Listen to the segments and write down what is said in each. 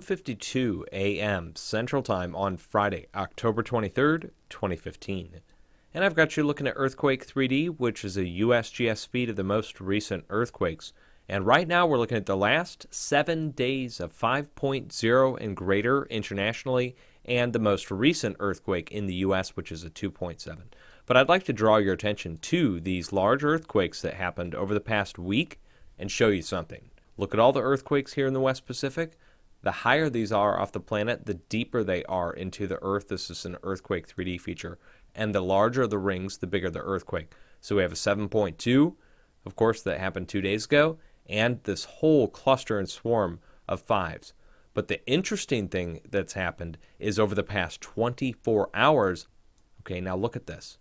12:52 a.m. Central Time on Friday, October 23rd, 2015. And I've got you looking at Earthquake 3D, which is a USGS feed of the most recent earthquakes. And right now we're looking at the last 7 days of 5.0 and greater internationally, and the most recent earthquake in the US, which is a 2.7. But I'd like to draw your attention to these large earthquakes that happened over the past week and show you something. Look at all the earthquakes here in the West Pacific. The higher these are off the planet, the deeper they are into the Earth. This is an Earthquake 3D feature. And the larger the rings, the bigger the earthquake. So we have a 7.2, of course, that happened 2 days ago, and this whole cluster and swarm of 5s. But the interesting thing that's happened is over the past 24 hours, okay, now look at this.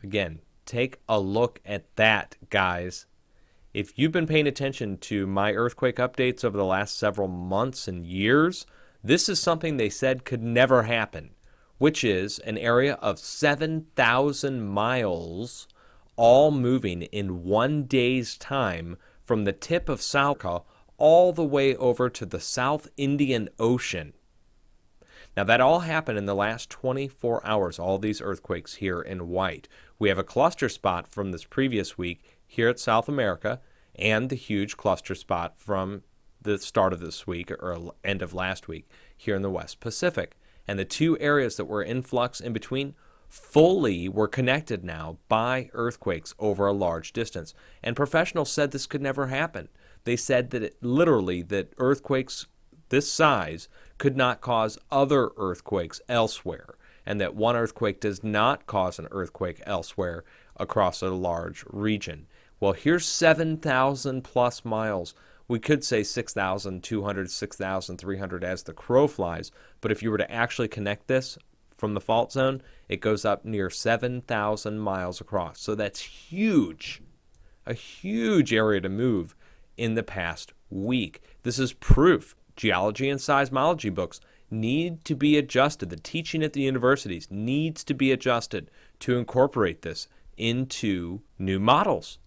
Again, take a look at that, guys. If you've been paying attention to my earthquake updates over the last several months and years, this is something they said could never happen, which is an area of 7,000 miles all moving in 1 day's time from the tip of South America all the way over to the South Indian Ocean. Now, that all happened in the last 24 hours, all these earthquakes here in white. We have a cluster spot from this previous week here at South America, and the huge cluster spot from the start of this week or end of last week here in the West Pacific. And the two areas that were in flux in between fully were connected now by earthquakes over a large distance. And professionals said this could never happen. They said that that earthquakes this size could not cause other earthquakes elsewhere, and that one earthquake does not cause an earthquake elsewhere across a large region. Well, here's 7,000 plus miles. We could say 6,200, 6,300 as the crow flies, but if you were to actually connect this from the fault zone, it goes up near 7,000 miles across. So that's huge, a huge area to move in the past week. This is proof. Geology and seismology books need to be adjusted. The teaching at the universities needs to be adjusted to incorporate this into new models.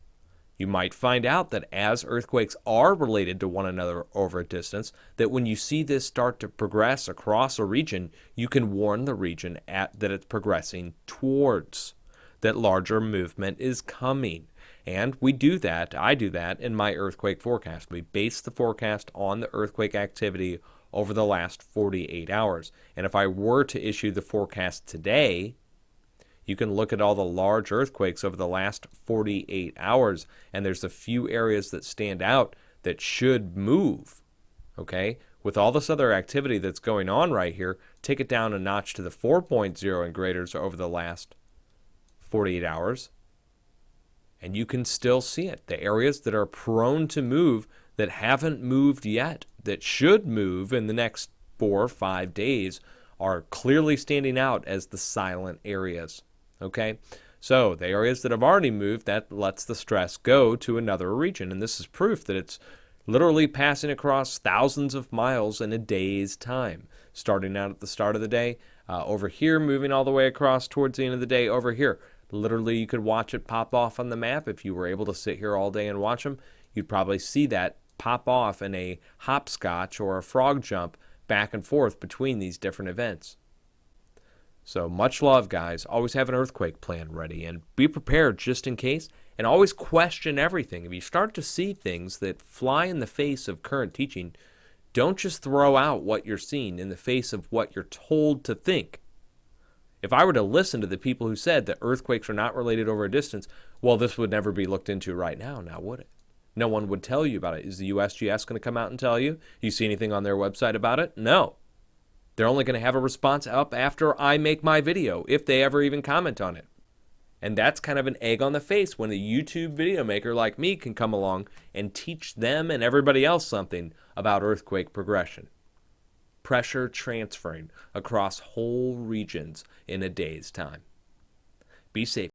You might find out that as earthquakes are related to one another over a distance, that when you see this start to progress across a region, you can warn the region that it's progressing towards, that larger movement is coming. And we do that, I do that in my earthquake forecast. We base the forecast on the earthquake activity over the last 48 hours. And if I were to issue the forecast today, you can look at all the large earthquakes over the last 48 hours, and there's a few areas that stand out that should move, okay? With all this other activity that's going on right here, take it down a notch to the 4.0 and graders over the last 48 hours, and you can still see it. The areas that are prone to move, that haven't moved yet, that should move in the next 4 or 5 days, are clearly standing out as the silent areas. Okay, so the areas that have already moved, that lets the stress go to another region. And this is proof that it's literally passing across thousands of miles in a day's time. Starting out at the start of the day, over here, moving all the way across towards the end of the day over here. Literally, you could watch it pop off on the map. If you were able to sit here all day and watch them, you'd probably see that pop off in a hopscotch or a frog jump back and forth between these different events. So much love, guys. Always have an earthquake plan ready and be prepared just in case, and always question everything. If you start to see things that fly in the face of current teaching, don't just throw out what you're seeing in the face of what you're told to think. If I were to listen to the people who said that earthquakes are not related over a distance, well, this would never be looked into right now, would it? No one would tell you about it. Is the USGS going to come out and tell you? You see anything on their website about it? No. They're only going to have a response up after I make my video, if they ever even comment on it. And that's kind of an egg on the face when a YouTube video maker like me can come along and teach them and everybody else something about earthquake progression. Pressure transferring across whole regions in a day's time. Be safe.